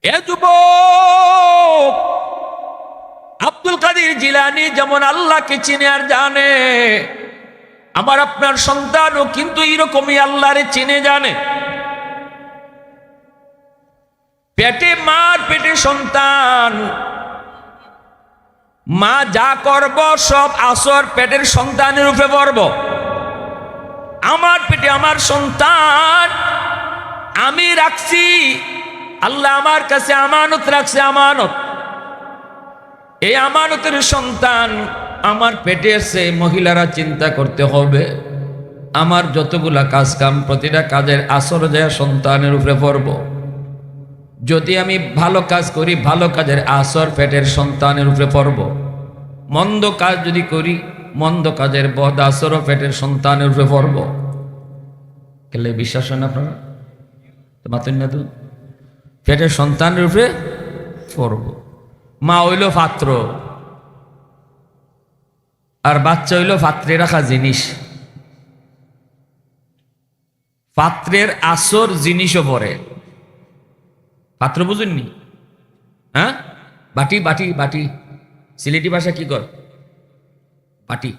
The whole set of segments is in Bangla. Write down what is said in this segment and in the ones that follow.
এ যুবক, আব্দুল কাদের জিলানী যেমন আল্লাহকে চিনে আর জানে, আমার আপনার সন্তানও কিন্তু এরকমই আল্লাহরে চিনে জানে। পেটে মার, পেটে সন্তান, মা যা করব সব আসর পেটের সন্তানের উপরে পড়ব। আমার পেটে আমার সন্তান আমি রাখছি, আল্লাহ আমার কাছে আমানত রাখছে। আমানত, এই আমানতের সন্তান আমার পেটে এসে মহিলারা চিন্তা করতে হবে, আমার যতগুলা কাজ কাম প্রতিটা কাজের আসর যায় সন্তানের উপরে পড়ব। যদি আমি ভালো কাজ করি, ভালো কাজের আসর পেটের সন্তানের উপরে পড়ব। মন্দ কাজ যদি করি, মন্দ কাজের বদ আসরও পেটের সন্তানের উপরে পড়ব। কেলে বিশ্বাস হয় না আপনারা? মাতেন না তো, পেটের সন্তানের উপরে পড়ব। মা হইল পাত্র আর বাচ্চা হইল পাত্রে রাখা জিনিস। পাত্রের আসর জিনিসও পড়ে। পাত্র বুঝুননি? হ্যাঁ, বাটি বাটি বাটি, সিলেটি ভাষা কি কর? বাটি।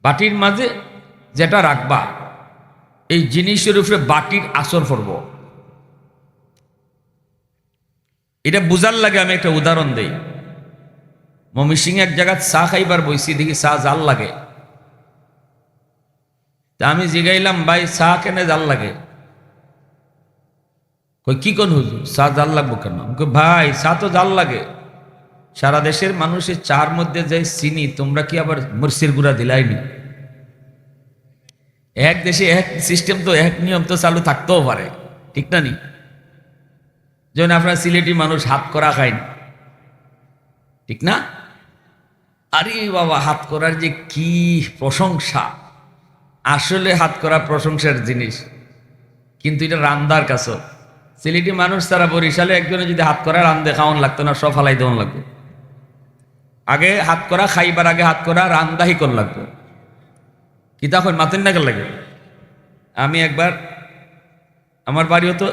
বাটির মাঝে যেটা রাখবা এই জিনিসের উপরে বাটির আসর পড়ব। এটা বুঝার লাগে আমি একটা উদাহরণ দেই। ময়মনসিং এক জায়গায় চা খাইবার বইছি, দেখি চা জাল লাগে। তা আমি জিগাইলাম, ভাই চা কেন জাল লাগে? কই কি কোন হুজুর, চা জাল লাগবো কেন? ভাই চা তো জাল লাগে, সারা দেশের মানুষের চার মধ্যে যে চিনি, তোমরা কি আবার মরিচের গুঁড়া দিলাইনি? এক দেশে এক সিস্টেম, তো এক নিয়ম তো চালু থাকতেও পারে, ঠিক না? নি যেমন আপনার সিলেটি মানুষ হাত করা খায়, ঠিক না? আরে বাবা, হাত করার যে কি প্রশংসা! আসলে হাত করা প্রশংসার জিনিস, কিন্তু এটা রান্দার কাছে। সিলেটি মানুষ তারা বরিশালে একজনে যদি হাত করা রান্ধে খাওয়ান লাগতো না, সব ফালাই দেওয়ান লাগতো। আগে হাত করা খাইবার আগে হাত করা রান্দাহি কর লাগতো। কি তখন মাতেন না লাগে? আমি একবার, আমার বাড়িও তো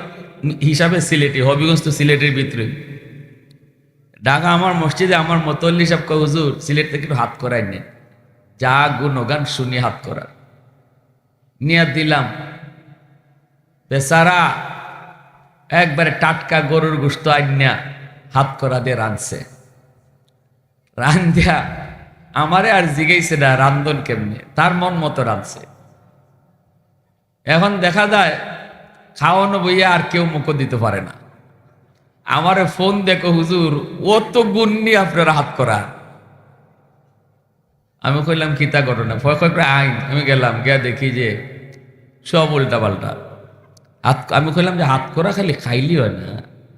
হিসাবে সিলেটি, হবিগঞ্জ তো সিলেটের ভিতরে। ঢাকা আমার মসজিদে আমার মতল্লি সাহেব কয়, হুজুর সিলেট থেকে একটু হাত করাই নেন, যা গুণগান শুনি হাত করার। নিয়ে দিলাম, বেচারা একবারে টাটকা গরুর গোশত আইনা হাত করা দিয়ে রাঁধছে। রান্ধা আমারে আর জিগাইছে না রান্ধন কেমনে, তার মন মতো রাঁধছে। এখন দেখা যায় খাওয়ানো বইয়া আর কেউ মুখ দিতে পারে না। আমারে ফোন দেখো, হুজুর ও তো গুন্নি আপনার হাত করা। আমি কইলাম কিতা ঘটনা? ভয় করে আইন। আমি গেলাম, গিয়া দেখি যে সব উল্টা পাল্টা। আমি কইলাম যে হাত করা খালি খাইলি হয় না,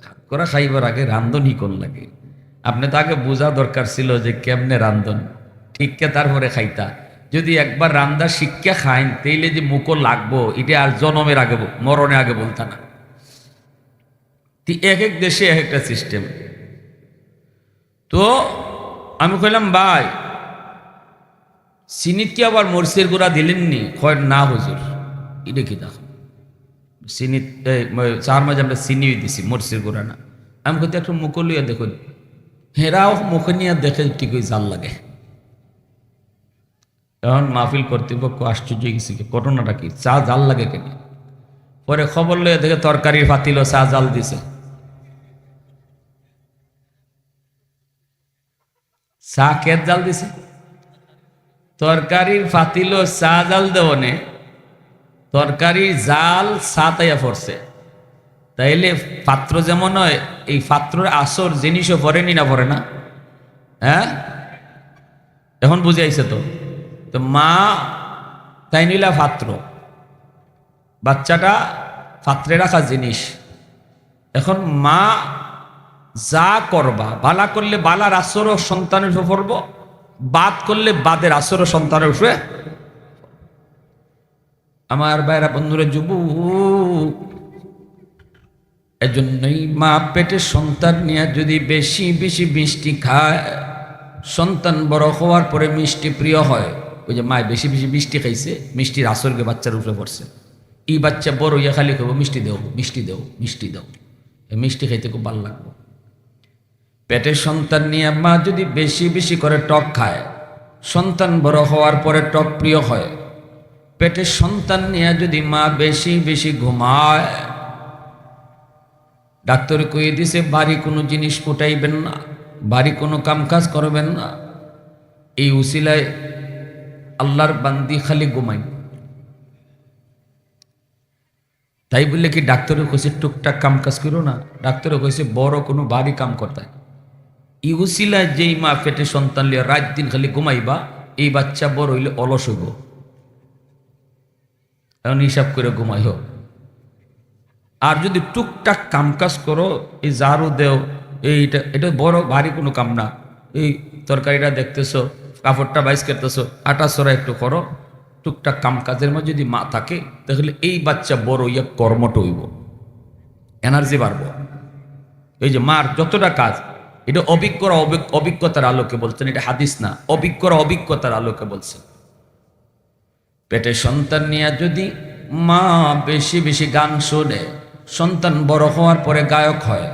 হাত করা খাইবার আগে রান্ধনই কোন লাগে। আপনি তো আগে বোঝা দরকার ছিল যে কেমনে রান্ধন, ঠিককে তারপরে খাইতা। যদি একবার রান্দা শিক্ষা খাইন, তাইলে যে মুখো লাগবো এটা আর জনমের আগে, মরণে আগে বলতা না। এক এক দেশে এক একটা সিস্টেম। তো আমি কইলাম, ভাই চিনিত কি আবার মরিচের গুঁড়া দিলেননি? কয় না হুজুর। এটা কি দেখো, চিনি চার মাঝে আমরা চিনি দিছি, মরিচের গুঁড়া না। আমি কইতে একটু মুখ লইয়া দেখুন, হেরাও মুখে নিয়ে দেখে ঠিক ওই জাল লাগে। এখন মাহফিল কর্তৃপক্ষ আশ্চর্য গেছি, ঘটনাটা কি, চা জাল লাগে কেন? পরে খবর লইয়া দেখে তরকারির ফাতিল চা জাল দিছে। চা কেত জাল দিছে? তরকারির ফাতিল চা জাল দেওয়ানে তরকারির জাল চা তাইয়া পড়ছে। তাইলে পাত্র যেমন হয়, এই পাত্রের আসর জিনিসও পড়েনি না, পড়ে না? হ্যাঁ, এখন বুঝে আইছে তো। তো মা তাই নিলা পাত্র, বাচ্চাটা পাত্রে রাখা জিনিস। এখন মা যা করবা, বালা করলে বালার আসরও সন্তানের উপরে পড়ব, বাদ করলে বাদের আসরও সন্তানের উপরে। আমার ভাইরা বন্ধুরা, যুবক, এজন্যই মা পেটের সন্তান নিয়ে যদি বেশি বেশি মিষ্টি খায়, সন্তান বড় হওয়ার পরে মিষ্টি প্রিয় হয়। ওই যে মায় বেশি বেশি মিষ্টি খাইছে, মিষ্টির আসরকে বাচ্চার উপরে পড়ছে। এই বাচ্চা বড় ইয়া খালি খাবো মিষ্টি দেও, মিষ্টি দেও, মিষ্টি দেও। এই মিষ্টি খাইতে খুব ভালো লাগবে। পেটের সন্তান নিয়ে মা যদি বেশি বেশি করে টক খায়, সন্তান বড় হওয়ার পরে টক প্রিয় হয়। পেটের সন্তান নিয়ে যদি মা বেশি বেশি ঘুমায়, ডাক্তার কইয়ে দিছে বাড়ি কোনো জিনিস ফুটাইবেন না, বাড়ি কোনো কামকাজ করবেন না। এই উসিলায় আল্লাহর বান্দি খালি ঘুমাই। তাই বললে কি ডাক্তারও কইছে টুকটাক কামকাজ করো না? ডাক্তারও কইছে বড় কোনো বাড়ি কাম করতে। এই উসিলায় যেই মা পেটে সন্তান লিয়ে রাত দিন খালি ঘুমাইবা, এই বাচ্চা বড় হইলে অলস হইব। এখন হিসাব করে ঘুমাই হোক। আর যদি টুকটাক কামকাজ করো, এই ঝাড়ু দেও, এইটা এটা বড় ভারী কোনো কাম না। এই তরকারিটা দেখতেছো, কাপড়টা বাইস করতেছো, আটা সরা একটু করো, টুকটাক কামকাজের মধ্যে যদি মা থাকে, তাহলে এই বাচ্চা বড় হইয়া কর্মট হইব, এনার্জি বাড়ব। এই যে মার যতটা কাজ, এটা অভিজ্ঞতার আলোকে বলছেন, এটা হাদিস না, অভিজ্ঞতার আলোকে বলছেন। পেটে সন্তান নিয়ে যদি মা বেশি বেশি গান শোনে, সন্তান বড় হওয়ার পরে গায়ক হয়,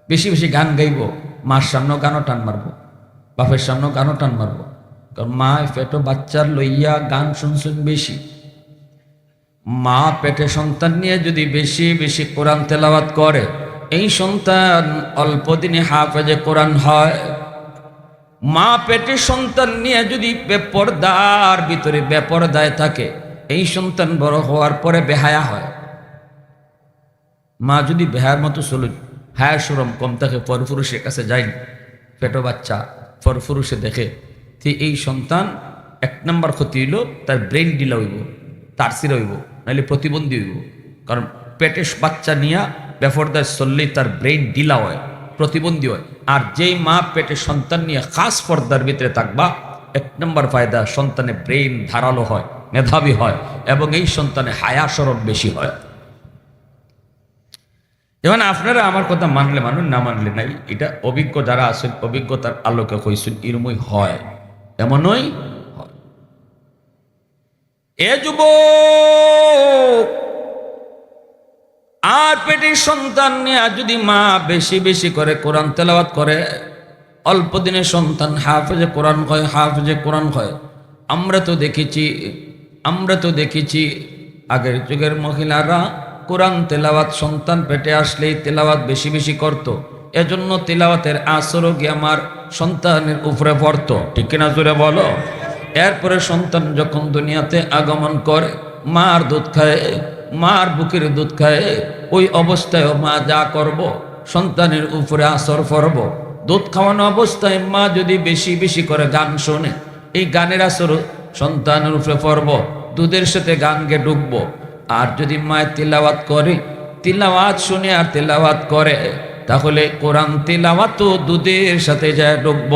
বেশি বেশি গান গাইব, মার সামনেও গানও টান মারব, বাপের সামনেও গানও টান মারব। কারণ মা পেটে বাচ্চার লইয়া গান শুনছেন বেশি। মা পেটে সন্তান নিয়ে যদি বেশি বেশি কোরআন তেলাওয়াত করে, এই সন্তান অল্প দিনে হাফেজে কোরআন হয়। মা পেটে সন্তান নিয়ে যদি বেপরদার ভিতরে বেপরদায় থাকে, এই সন্তান বড় হওয়ার পরে বেহায়া হয়। মা যদি বেহায়ার মতো চলে, হায়া সরম কম থাকে, পরপুরুষের কাছে যায়নি, পেটো বাচ্চা পরপুরুষে দেখে, তো এই সন্তান এক নম্বর ক্ষতি হইল, তার ব্রেন ডিলা হইব, তারসিরা হইব, নাহলে প্রতিবন্ধী হইব। কারণ পেটে বাচ্চা নিয়ে বেপরদায় চললেই তার ব্রেন ডিলা হয়, প্রতিবন্ধী হয়। আর যেই মা পেটে সন্তান নিয়ে খাস পর্দার ভিতরে থাকবা, এক নম্বর ফায়দা, সন্তানের ব্রেন ধারালো হয়, মেধাবী হয়, এবং এই সন্তানে হায়া শরম বেশি হয়। যেমন আপনারা আমার কথা মানলে মানুষ, না মানলে নাই, এটা অভিজ্ঞ যারা আছেন অভিজ্ঞতার আলোকে কইছেন, এরমই হয়, এমনই হয়। এ যুবক, আর পেটের সন্তান নিয়ে যদি মা বেশি বেশি করে কোরআন তেলাওয়াত করে, অল্প দিনে সন্তান হাফেজে কোরআন হয়। আমরা তো দেখেছি আগের যুগের মহিলারা কোরআন তেলাওয়াত সন্তান পেটে আসলেই তেলাওয়াত বেশি বেশি করত। এজন্য তেলাওয়াতের আসরও গিয়ে আমার সন্তানের উপরে পড়তো, ঠিক কিনা জোরে বলো। এরপরে সন্তান যখন দুনিয়াতে আগমন করে, মার দুধ খায়, মার বুকের দুধ খায়, ওই অবস্থায় মা যা করব সন্তানের উপরে আসর করব। দুধ খাওয়ানো অবস্থায় মা যদি বেশি বেশি করে গান শোনে, এই গানের আসর সন্তানের উপরে পড়ব, দুধের সাথে গান গে ঢুকবো। আর যদি মায়ের তিলাওয়াত করে, তিলাওয়াত শুনে আর তিলাওয়াত করে, তাহলে কোরআন তিলাওয়াত দুধের সাথে যায় ঢুকব।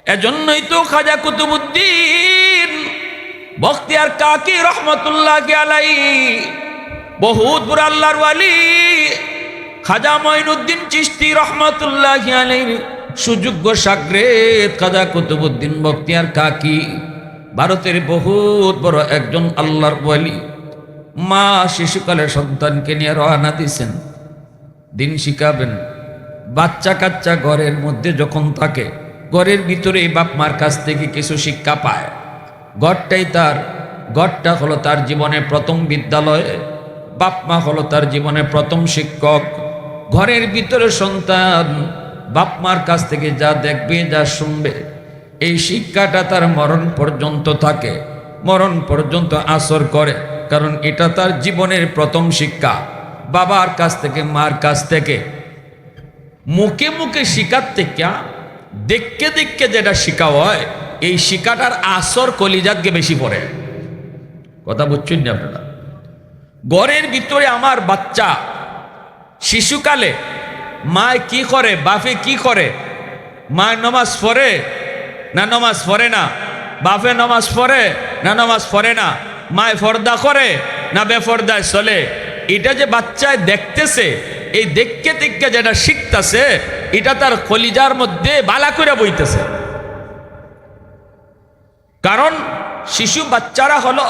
এজন্যই তো খাজা কুতুবউদ্দিন বখতিয়ার কাকি রহমতুল্লাহ আলাইহি, বহুত বড় আল্লাহর ওয়ালি খাজা মঈনুদ্দিন চিশতি রহমতুল্লাহ আলাইহি সুযোগ্য শাগরেদ খাজা কুতুবউদ্দিন বখতিয়ার কাকি, ভারতের বহুত বড় একজন আল্লাহর ওয়ালি। মা শিশুকালে সন্তানকে নিয়ে রওনা দিয়েছেন, দিন শিখাবেন। বাচ্চা কাচ্চা ঘরের মধ্যে যখন থাকে, ঘরের ভিতরে বাপ মার কাছ থেকে কিছু শিক্ষা পায়। ঘরটা হলো তার জীবনের প্রথম বিদ্যালয়, বাপ মা হলো তার জীবনের প্রথম শিক্ষক। ঘরের ভিতরে সন্তান বাপ মার কাছ থেকে যা দেখবে, যা শুনবে, এই শিক্ষাটা তার মরণ পর্যন্ত থাকে, মরণ পর্যন্ত আসর করে। কারণ এটা তার জীবনের প্রথম শিক্ষা। বাবার কাছ থেকে, মার কাছ থেকে মুখে মুখে শিখার থেকে দেখকে দেখকে যেটা শিখা হয়, এই শিক্ষাটার আসর কলিজাতকে বেশি পড়ে। কথা বুঝছেন না আপনারা? ঘরের ভিতরে আমার বাচ্চা শিশুকালে মায় কি করে, বাপে কি করে, মায় নমাজ পড়ে না নমাজ পড়ে না, বাপে নমাজ পড়ে না নমাজ পড়ে না, মায় পর্দা করে না বেপর্দায় চলে, এটা যে বাচ্চায় দেখতেছে, এই দেখতে দেখতে যেটা শিখতেছে, এটা তার কলিজার মধ্যে বালা করে বইতেছে। কারণ শিশু বাচ্চারা হলো,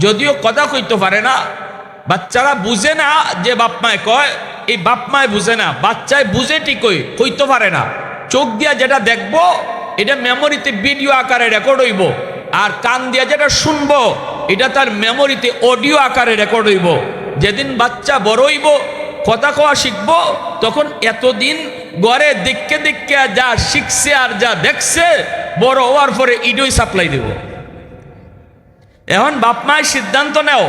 যদিও কথা কইতে পারে না, বাচ্চারা বুঝে না যে বাপ মায় কয়, এই বাপ মায় বুঝে না, বাচ্চায় বুঝে ঠিকই হইতে পারে না। চোখ দিয়া যেটা দেখবো এটা মেমোরিতে ভিডিও আকারে রেকর্ড হইব, আর কান দিয়া যেটা শুনবো এটা তার মেমোরিতে অডিও আকারে রেকর্ড হইব। যেদিন বাচ্চা বড় হইব, কথা কওয়া শিখবো, তখন এতদিন ঘরে দেখকে দেখকে যা শিখছে আর যা দেখছে, বড় হওয়ার পরে ইডোই সাপ্লাই দেব। এখন বাপ মায়ের সিদ্ধান্ত নেও,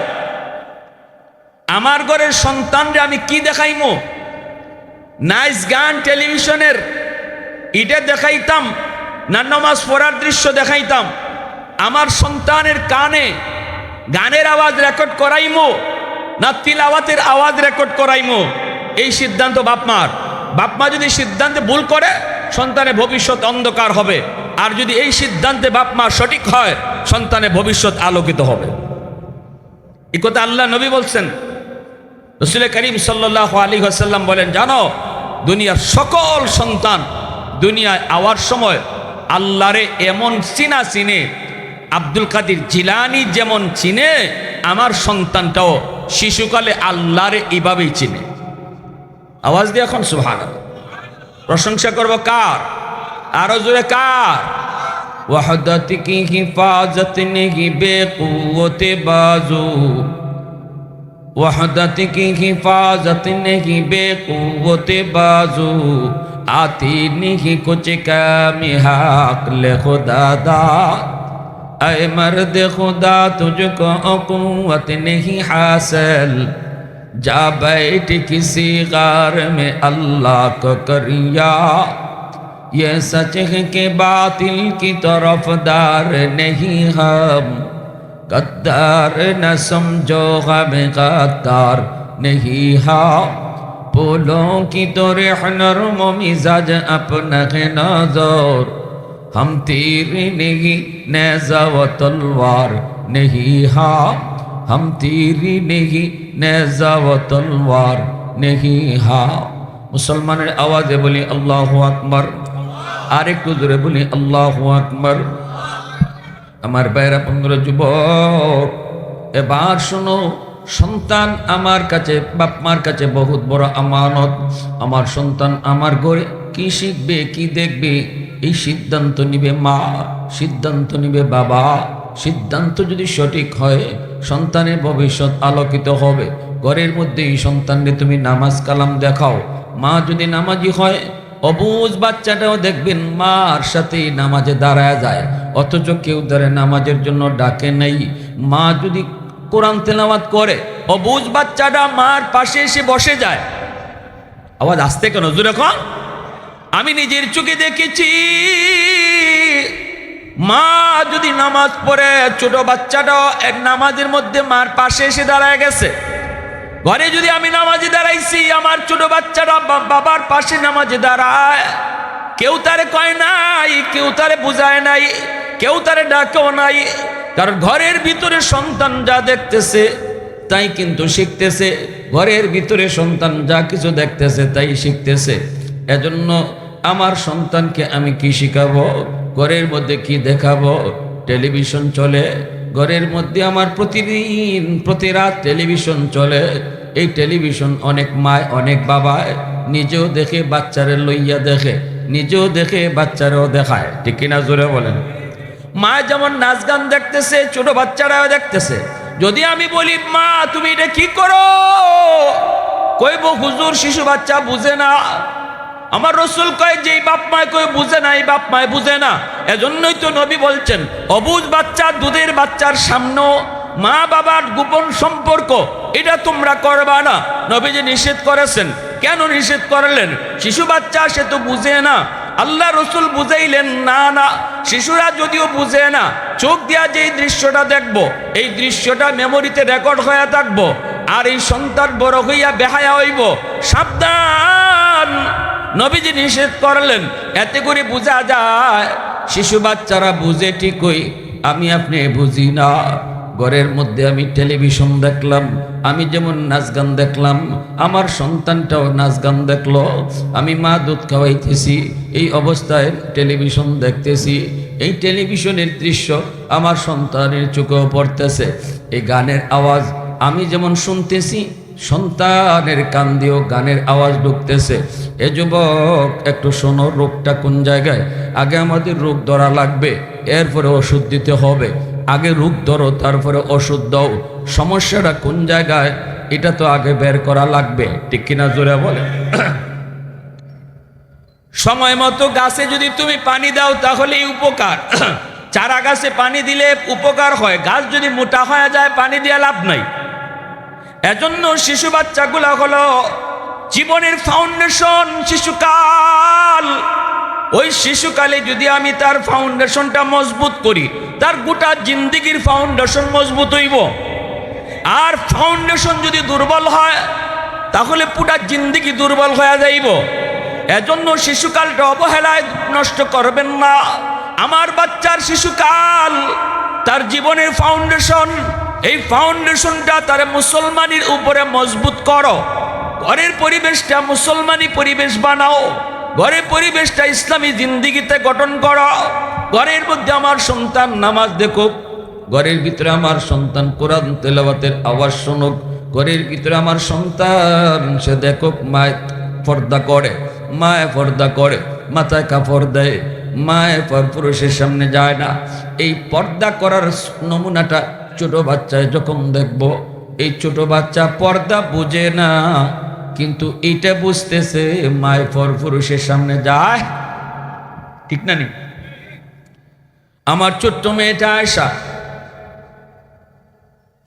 আমার ঘরের সন্তানরে আমি কি দেখাইমো? নাইস গান টেলিভিশনের এটা দেখাইতাম না নামাজ পড়ার দৃশ্য দেখাইতাম? আমার সন্তানের কানে গানের আওয়াজ রেকর্ড করাইমো না তিলাওয়াতের আওয়াজ রেকর্ড করাইমো? এই সিদ্ধান্ত বাপ মার। বাপ মা যদি সিদ্ধান্তে ভুল করে, সন্তানের ভবিষ্যৎ অন্ধকার হবে, আর যদি এই সিদ্ধান্তে বাপ মা সঠিক হয়, সন্তানের ভবিষ্যৎ আলোকিত হবে। এই কথা আল্লাহ নবী বলছেন। রাসূল করিম সাল্লাল্লাহু আলাইহি ওয়াসাল্লাম বলেন, জানো দুনিয়ার সকল সন্তান দুনিয়ায় আওয়ার সময় আল্লাহরে এমন চিনা চিনে, আব্দুল কাদের জিলানী যেমন চিনে, আমার সন্তানটাও শিশুকালে আল্লাহরে এইভাবেই চিনে। আওয়াজ দিয়ে এখন সুবহানাল্লাহ। প্রশংসা করব কার? আরো জোরে কার? ওয়াহদাত কি হিফাজত নেহি বেকুওতে বাজু, वहदत की हिफाजत नहीं बेकुव्वते बाजू, आती नहीं कुछ कमी हक ले खुदा दात, ऐ मर्द खुदा तुझको कुव्वत नहीं हासिल, जा बैठ किसी गार में अल्लाह को करिया, ये सच है कि बातिल की तरफदार नहीं हम, गद्दार न समझो हम गद्दार नहीं हाँ, फूलों की तो नरम मिजाज अपना है नजर, हम तीर नहीं नेज़ा व तलवार नहीं हाँ, हम तीर नहीं नेज़ा व तलवार नहीं हाँ। मुसलमाনের आवाज़े बोली अल्लाहु अकबर, আর একটু জোরে বলি আল্লাহু আকবার। আমার ভাইরা বন্ধুরা, যুবক, এবার শোনো, সন্তান আমার কাছে, বাপ মার কাছে বহুত বড় আমানত। আমার সন্তান আমার ঘরে কি শিখবে, কি দেখবে, এই সিদ্ধান্ত নিবে মা, সিদ্ধান্ত নিবে বাবা। সিদ্ধান্ত যদি সঠিক হয়, সন্তানের ভবিষ্যৎ আলোকিত হবে। ঘরের মধ্যে এই সন্তানকে তুমি নামাজ কালাম দেখাও। মা যদি নামাজি হয়, অবুঝ বাচ্চাটাও দেখবেন মার সাথে নামাজে দাঁড়ায় যায়, অথচ কেউ ধরে নামাজের জন্য ডাকে নাই। মা যদি কোরআন তেলাওয়াত করে, অবুঝ বাচ্চাটা মার পাশে এসে বসে যায়। আওয়াজ আসতে কেন জোরে কন? আমি নিজের চোখে দেখেছি, মা যদি নামাজ পড়ে, ছোট বাচ্চাটাও এক নামাজের মধ্যে মার পাশে এসে দাঁড়ায় গেছে। ঘরে যদি আমি নামাজে দাঁড়াইছি, আমার ছোট বাচ্চারা বাবার পাশে নামাজে দাঁড়ায়, কেউ তারে কয় নাই, কেউ তারে বুঝায় নাই, কেউ তারে ডাকেও নাই, কারণ ঘরের ভিতরে সন্তান যা দেখতেছে তাই কিন্তু শিখতেছে। ঘরের ভিতরে সন্তান যা কিছু দেখতেছে তাই শিখতেছে। এজন্য আমার সন্তানকে আমি কি শিখাবো, ঘরের মধ্যে কি দেখাবো? টেলিভিশন চলে ঘরের মধ্যে, আমার প্রতিদিন প্রতি রাত টেলিভিশন চলে। এই টেলিভিশন অনেক মায়, অনেক বাবায় নিজেও দেখে, বাচ্চারে লইয়া দেখে, নিজেও দেখে, বাচ্চারাও দেখায়। ঠিক কিনা জোরে বলেন? মা যেমন নাচ গান দেখতেছে, ছোট বাচ্চারাও দেখতেছে। যদি আমি বলি মা তুমি এটা কি করো, কইব হুজুর শিশু বাচ্চা বুঝে না। আমার রসুল কয় যে বাপ মায় কই বুঝে না, এই বাপ মায় বুঝে না। এজন্যই তো নবী বলছেন, অবুঝ বাচ্চা দুধের বাচ্চার সামনেও মা বাবার গোপন সম্পর্ক এটা তোমরা করবা না। নবীজি নিষেধ করেছেন। কেন নিষেধ করলেন? শিশু বাচ্চা সে তো বুঝে না। আল্লাহ রসুল বুঝাইলেন না, না শিশুরা যদিও বুঝে না, চোখ দিয়া যেই দৃশ্যটা দেখবো, এই দৃশ্যটা মেমোরিতে রেকর্ড হয়ে থাকবো, আর এই সন্তান বড় হইয়া বেহায়া হইব। সাবধান! নবীজি নিষেধ করলেন। এতে করে বোঝা যায় শিশু বাচ্চারা বুঝে ঠিকই, আমি আপনি বুঝি না। ঘরের মধ্যে আমি টেলিভিশন দেখলাম, আমি যেমন নাচ গান দেখলাম, আমার সন্তানটাও নাচ গান দেখলো। আমি মা দুধ খাওয়াইতেছি, এই অবস্থায় টেলিভিশন দেখতেছি। এই টেলিভিশনের দৃশ্য আমার সন্তানের চোখেও পড়তেছে। এই গানের আওয়াজ আমি যেমন শুনতেছি সন্তানের কান দিয়েও গানের আওয়াজ ঢুকতেছে। এ যুবক একটু শোনো, রোগটা কোন জায়গায়। আগে আমাদের রোগ ধরা লাগবে, এরপরে ওষুধ দিতে হবে। আগে রোগ ধরো, তারপরে ওষুধ দাও। সমস্যাটা কোন জায়গায় এটা তো আগে বের করা লাগবে, ঠিক কিনা জোরে বলে। সময় মতো গাছে যদি তুমি পানি দাও তাহলেই উপকার। চারা গাছে পানি দিলে উপকার হয়, গাছ যদি মোটা হয়ে যায় পানি দিয়ে লাভ নাই। এজন্য শিশু বাচ্চাগুলা হলো জীবনের ফাউন্ডেশন, শিশুকাল। ওই শিশুকালে যদি আমি তার ফাউন্ডেশনটা মজবুত করি, তার গোটা জিন্দেগির ফাউন্ডেশন মজবুত হইব। আর ফাউন্ডেশন যদি দুর্বল হয় তাহলে পুরা জিন্দেগি দুর্বল হয়ে যাইব। এজন্য শিশুকালটা অবহেলায় নষ্ট করবেন না। আমার বাচ্চার শিশুকাল তার জীবনের ফাউন্ডেশন, এই ফাউন্ডেশনটা তার মুসলমানের উপরে মজবুত করো। ঘরের পরিবেশটা মুসলমানি পরিবেশ বানাও, ঘরের পরিবেশটা ইসলামী জিন্দেগিতে গঠন করো। ঘরের মধ্যে আমার সন্তান নামাজ দেখুক, ঘরের ভিতরে আমার সন্তান কোরআন তেলাওয়াতের আওয়াজ শুনুক, ঘরের ভিতরে আমার সন্তান সে দেখুক মায় পর্দা করে, মায় পর্দা করে, মাথায় কাপড় দেয়, মায় পুরুষের সামনে যায় না। এই পর্দা করার নমুনাটা ছোট বাচ্চায় যখন দেখব, এই ছোট বাচ্চা পর্দা বুঝে না, কিন্তু এইটা বুঝতেছে মায় পুরুষের সামনে যায়, ঠিক না নি? আমার ছোট্ট মেয়েটা আয়সা,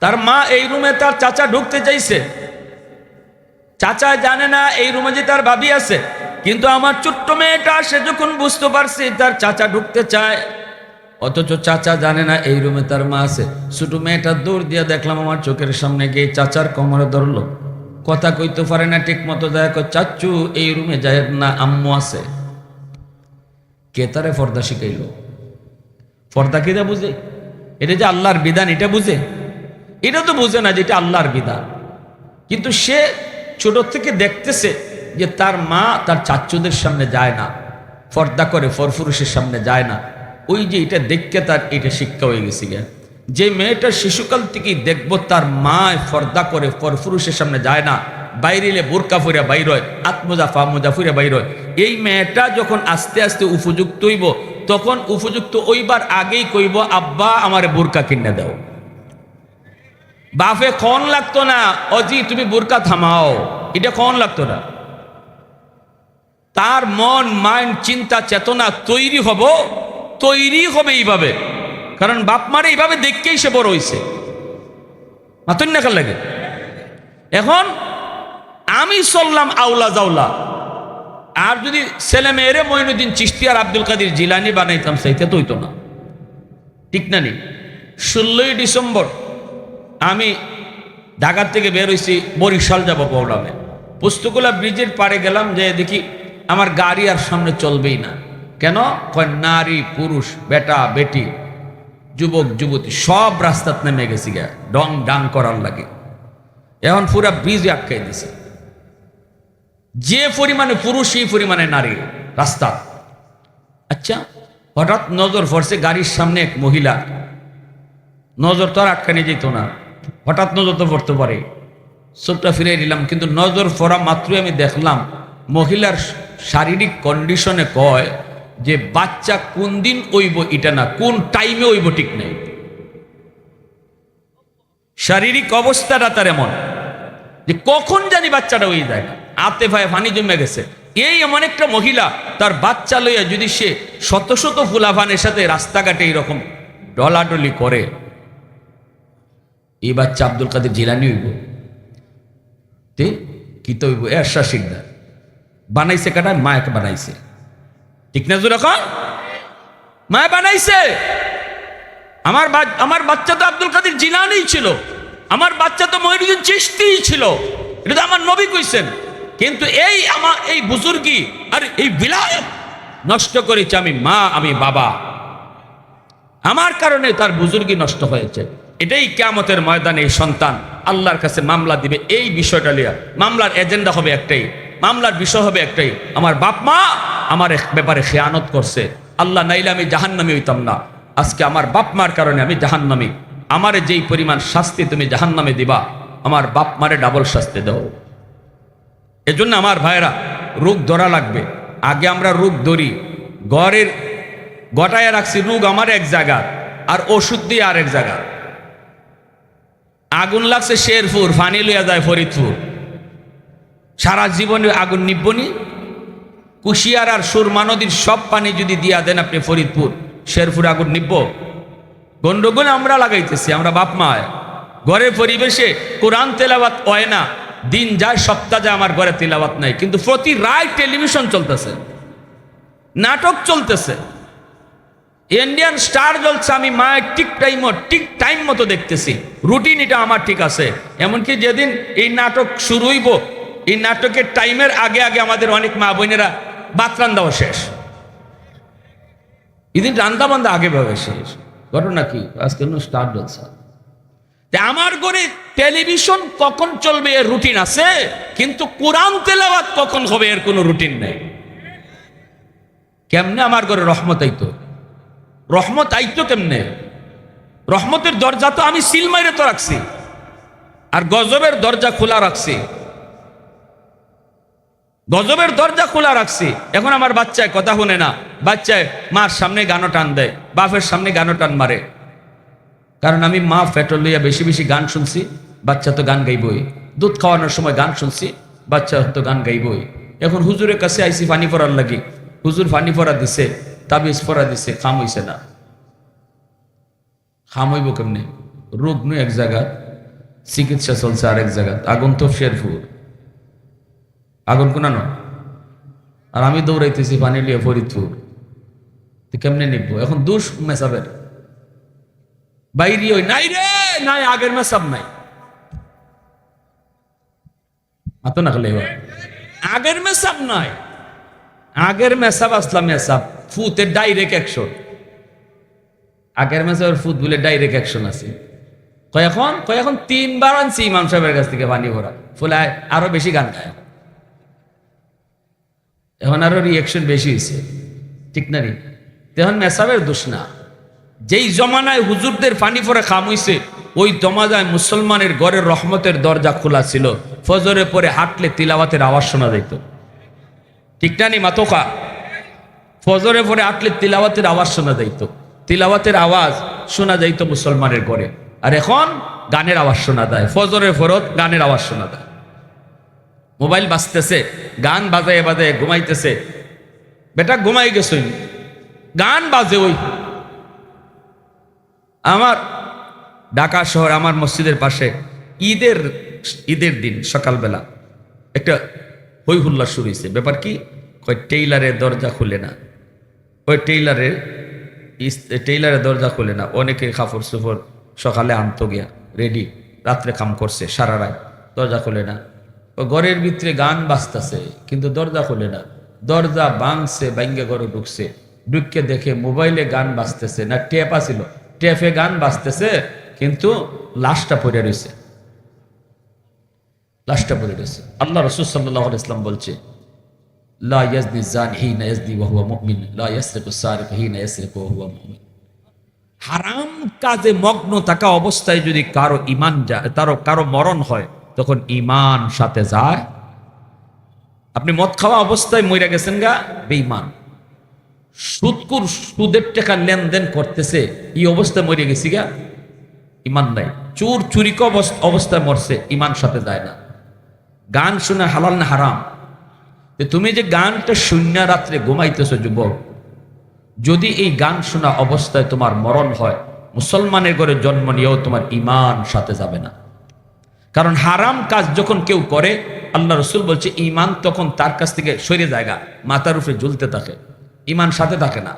তার মা এই রুমে তার চাচা ঢুকতে চাইছে, চাচা জানে না এই রুমে যে তার ভাবি আছে। কিন্তু আমার ছোট্ট মেয়েটা সে যখন বুঝতে পারছে তার চাচা ঢুকতে চায়, অথচ চাচা জানে না এই রুমে তার মা আছে। ছোট মেয়েটা দৌড় দিয়ে দেখলাম আমার চোখের সামনে গিয়ে চাচার কোমরে ধরলো, কথা কইতে পারে না ঠিক মতো, যায় চাচ্চু এই রুমে যায় না, আম্মু আছে। কে তারে পর্দা শিখাইল? পর্দা কিটা বুঝে? এটা যে আল্লাহর বিধান এটা বুঝে? এটা তো বুঝে না যে এটা আল্লাহর বিধান। কিন্তু সে ছোট থেকে দেখতেছে যে তার মা তার চাচ্চুদের সামনে যায় না, পর্দা করে পরপুরুষের সামনে যায় না। ওই যে এটা দেখতে তার এটা শিক্ষা হয়ে গেছে। যে মেয়েটা শিশুকাল থেকেই দেখবো তার মা পর্দা করে পরপুরুষের সামনে যায় না, বাইরেলে বোরকা ফুরিয়া বাইর হয়, আত্মজা ফামজা ফুরিয়া বাইর হয়, এই মেয়েটা যখন আস্তে আস্তে উপযুক্ত হইব, তখন উপযুক্ত ওইবার আগেই কইব আব্বা আমার বোরকা কিনে দাও। বাপে কন লাগতো না, অজি তুমি বোরকা থামাও, এটা কন লাগতো না। তার মন মাইন্ড চিন্তা চেতনা তৈরি হবে এইভাবে, কারণ বাপ মারে এইভাবে দেখকেই সে বড় হইছে। মাতুন না লাগে। এখন আমি চললাম আউলা জাউলা, আর যদি ছেলে মেয়েরে মঈনুদ্দিন চিশতি আর আব্দুল কাদের জিলানি বানাইতাম সেইটা তো হইতো না, ঠিক না নি? 16ই ডিসেম্বর আমি ঢাকা থেকে বের হয়েছি, বরিশাল যাব প্রোগ্রামে। পুস্তকুলা ব্রিজের পাড়ে গেলাম, যে দেখি আমার গাড়ি আর সামনে চলবেই না। কেন? কয় নারী পুরুষ বেটা বেটি যুবক যুবতী সব রাস্তাত নেমে গেছি গা, ডং ডাং করার লাগে। এখন পুরা ব্রিজ আটকাই দিছে, যে পরিমাণে পুরুষ সেই পরিমাণে নারী রাস্তা। আচ্ছা, হঠাৎ নজর পড়ছে গাড়ির সামনে এক মহিলা, নজর তো আর আটকানি যেত না, হঠাৎ নজর তো পড়তে পারে, চোখটা ফিরে দিলাম। কিন্তু নজর পড়া মাত্রই আমি দেখলাম মহিলার শারীরিক কন্ডিশনে কয় যে বাচ্চা কোন দিন হইব এটা না, কোন টাইমে হইব ঠিক নেই। শারীরিক অবস্থাটা তার এমন যে কখন জানি বাচ্চাটা হয়ে যায়, আতে ভাই ফানি জমে গেছে। এই এমন একটা মহিলা তার বাচ্চা লইয়া যদি সে শত শত ফুলাফানের সাথে রাস্তাঘাটে এইরকম ডলাডলি করে, এই বাচ্চা আব্দুল কাদের জিলানি হইব, কি তো হইব? এরশা শিকদার বানাইছে কাটা, মায়াকে বানাইছে, ঠিক না? যখন মায়া বানাইছে, আমার বাচ্চা তো আব্দুল কাদের জিলানি ছিল, আমার বাচ্চা তো মঈনুদ্দিন চিশতি ছিল, এটা তো আমার নবী কইছেন। কিন্তু এই বুজুর্গি আর এই বিলায়ত নষ্ট করেছে আমি মা, আমি বাবা, আমার কারণে তার বুজুর্গি নষ্ট হয়েছে। এটাই কিয়ামতের ময়দানে এই সন্তান আল্লাহর কাছে মামলা দিবে। এই বিষয়টা নিয়ে মামলার এজেন্ডা হবে একটাই, মামলার বিষয় হবে একটাই, আমার বাপ মা আমার ব্যাপারে খেয়ানত করছে, আল্লাহ নাইলে আমি জাহান্নামী হইতাম না, আজকে আমার বাপ মার কারণে আমি জাহান্নামী, আমারে যেই পরিমাণ শাস্তি তুমি জাহান্নামে দিবা আমার বাপ মারে ডাবল শাস্তি দাও। এজন্য আমার ভাইরা রোগ ধরা লাগবে। আগে আমরা রোগ ধরি, ঘরের গটায় রাখছি রোগ আমার এক জায়গা আর ওষুধ দিয়ে আরেক জায়গা। আগুন লাগছে শেরপুর, ফানি লইয়া যায় ফরিদপুর, সারা জীবনে আগুন নিবনি। কুশিয়ার আর সুরমা নদীর সব পানি যদি দিয়া দেন আপনি ফরিদপুর, শেরপুর আগুন নিব? গন্ডগোল আমরা লাগাইতেছি, আমরা বাপ মায়। ঘরের পরিবেশে কোরআন তেলাওয়াত হয় না, দিন যায় সপ্তাহ যায় আমার ঘরে তেলাওয়াত নাই, কিন্তু প্রতি রাত টেলিভিশন চলতেছে, নাটক চলতেছে, ইন্ডিয়ান স্টার জ্বলছে, আমি মায়ের ঠিক টাইম মতো দেখতেছি, রুটিন এটা আমার ঠিক আছে। এমনকি যেদিন এই নাটক শুরু হইব, এই নাটকের টাইমের আগে আগে আমাদের অনেক মা বোনেরা ভাত রান্দাও শেষ, এদিন রান্দা বান্দা আগে ভাবে শেষ। ঘটনা কি? আজকে স্টার জ্বলছে। আমার ঘরে টেলিভিশন কখন চলবে এর রুটিন আছে, কিন্তু কোরআন তেলাওয়াত কখন হবে এর কোনো রুটিন নেই। কেমনে আমার ঘরে রহমত আইতো? রহমত আইতো কেমনে? রহমতের দরজা তো আমি সিল মাইরে তো রাখছি, আর গজবের দরজা খোলা রাখছি, গজবের দরজা খোলা রাখছি। এখন আমার বাচ্চায় কথা শুনে না, বাচ্চায় মার সামনে গানও টান দেয়, বাপের সামনে গানও টান মারে। কারণ আমি মা পেট্রোল লইয়া বেশি বেশি গান শুনছি, বাচ্চা তো গান গাইবই। দুধ খাওয়ানোর সময় গান শুনছি, বাচ্চা তো গান গাইবই। এখন হুজুরের কাছে আইসি ফানি পড়ার লাগি, হুজুর ফানি পড়া দিছে, তাবিজ পড়া দিছে, খাম হইছে না। খাম হইব কেমনি? রোগ নু এক জায়গা, চিকিৎসা চলছে আরেক জায়গা। আগুন তো শেরপুর, আগুন কোনানো, আর আমি দৌড়াইতেছি পানি লিয়ে ফরিদপুর। কেমনে নিবো? এখন দুষ মেসাবের বাইরে ওই নাই রে, নাই আগের মেসাব নাই, আতো না খেলে আগের মেসাব নাই, আগের মেসাব আসলাম মেসাব ফুতের ডাইরেক্ট অ্যাকশন। আগের মেসাবের ফুত বলে ডাইরেক্ট অ্যাকশন আছে। এখন 3 বার আনছি ইমাম সাহেবের কাছ থেকে পানি ভরা, ফলে আরো বেশি গান গায়, এখন আরো রিয়াকশন বেশি হয়েছে, ঠিক না রে? এখন মেসাবের দোষ না। যেই জমানায় হুজুরদের পানি পরে খাম হইছে, ওই জমানায় মুসলমানের ঘরের রহমতের দরজা খোলা ছিল। ফজরে পরে হাঁটলে তিলাওয়াতের আওয়াজ শোনা যেত, ঠিক না নি মাতোকা? ফজরে পরে হাঁটলে তিলাওয়াতের আওয়াজ শোনা যাইত, তিলাওয়াতের আওয়াজ শোনা যাইত মুসলমানের ঘরে। আর এখন গানের আওয়াজ শোনা যায়, ফজরের ফরত গানের আওয়াজ শোনা যায়। মোবাইল বাজতেছে, গান বাজায় বাজায় ঘুমাইতেছে, বেটা ঘুমাই গেছই, গান বাজে। ওই আমার ঢাকা শহর, আমার মসজিদের পাশে ঈদের দিন সকালবেলা একটা হই হুল্লা শুরু হয়েছে। ব্যাপার কি? টেইলারের দরজা খুলে না, ওই টেইলারের দরজা খুলে না। অনেকে কাপড় চোপড় সকালে আনতো গিয়া রেডি, রাত্রে কাম করছে সারা রাত, দরজা খুলে না। ঘরের ভিতরে গান বাজতেছে, কিন্তু দরজা খুলে না। দরজা ভাঙছে, ভাঙ্গে ঘরে ঢুকছে, ঢুকে দেখে মোবাইলে গান বাজতেছে না, টেপ আছিল, টেপে গান বাজতেছে, কিন্তু লাশটা পড়ে রয়েছে, লাশটা পড়ে রয়েছে। আল্লাহ রাসূল সাল্লাল্লাহু আলাইহি ওয়াসাল্লাম বলছে, লা ইয়াজনি জানি হিনা ইয়াজনি ওয়া হুয়া মুমিন, লা ইয়াসরিকু সারিকু হিনা ইয়াসরিকু ওয়া হুয়া মুমিন। হারাম কাজে মগ্ন থাকা অবস্থায় যদি কারো ঈমান যায়, কারো মরণ হয়, তখন ঈমান সাথে যায়। আপনি মদ খাওয়া অবস্থায় মইরা গেছেন গা, বেঈমান। সুদকুর সুদের টাকা লেনদেন করতেছে, এই অবস্থায় মরে গেছি গা, ঈমান নাই। চোর চুরি অবস্থায় মরছে, ঈমান সাথে যায় না। গান শুনে হালাল না হারাম? তুমি যে গানটা শূন্য রাত্রে ঘুমাইতেছো যুবক, যদি এই গান শোনা অবস্থায় তোমার মরণ হয়, মুসলমানের ঘরে জন্ম নিয়েও তোমার ঈমান সাথে যাবে না। কারণ হারাম কাজ যখন কেউ করে, আল্লাহ রসুল বলছে ঈমান তখন তার কাছ থেকে সরে জায়গা, মাথার উপরে ঝুলতে থাকে, ঈমান সাথে থাকে না।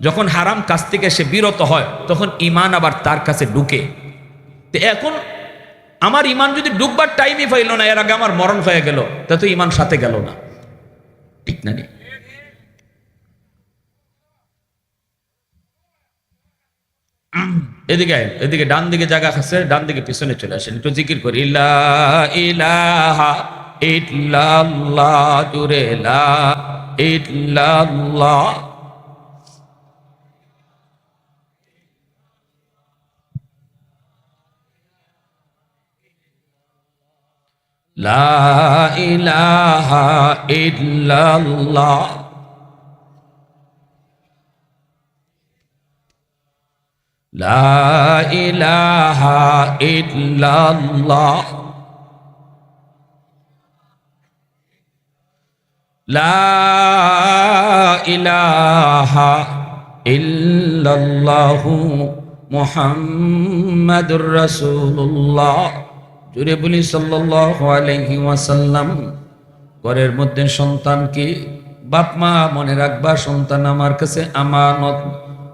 যখন হারাম কাজ থেকে সে বিরত হয়, তখন ঈমান আবার তার কাছে ঢুকে। তো এখন আমার ঈমান যদি ঢুকবার টাইমই পাইল না, এর আগে আমার মরণ হয়ে গেল, তা তো ঈমান সাথে গেল না, ঠিক না? এদিকে ডান দিকে জায়গা আছে, ডান দিকে পিছনে চলে আসেন, একটু জিকির করি, লা ইলাহা ইল্লাল্লাহ, জুরে লা ইল্লাল্লাহ। লা ইলাহা ইল্লাল্লাহ লা ইলাহা ইল্লাল্লাহ লা ইলাহা ইল্লাল্লাহু মুহাম্মাদুর রাসূলুল্লাহ। জুড়ে বলি সাল্লাল্লাহু আলাইহি ওয়াসাল্লাম। ঘরের মধ্যে সন্তান কি? বাপ মা মনে রাখবা, সন্তান আমার কাছে আমানত।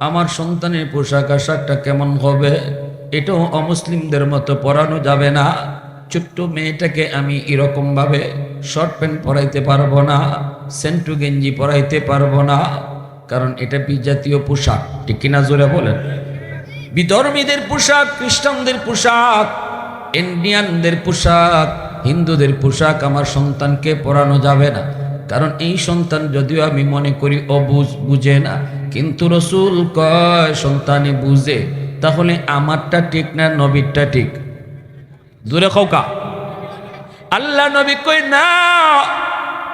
আমার সন্তানের পোশাক আশাকটা কেমন হবে এটাও অমুসলিমদের মতো পরানো যাবে না। ছোট্ট মেয়েটাকে আমি এরকম ভাবে শর্ট প্যান্ট পরাইতে পারবো না, সেন্টু গেঞ্জি পরাইতে পারবো না, কারণ এটা বিজাতীয় পোশাক। ঠিক কিনা জোরে বলেন? বিধর্মীদের পোশাক, খ্রিস্টানদের পোশাক, ইন্ডিয়ানদের পোশাক, হিন্দুদের পোশাক আমার সন্তানকে পরানো যাবে না। কারণ এই সন্তান যদিও আমি মনে করি বুঝে না, কিন্তু রসুল কয় সন্তানে বুঝে। তাহলে আমারটা ঠিক না নবীরটা ঠিক? জোরে কওকা। আল্লাহ নবী কই না,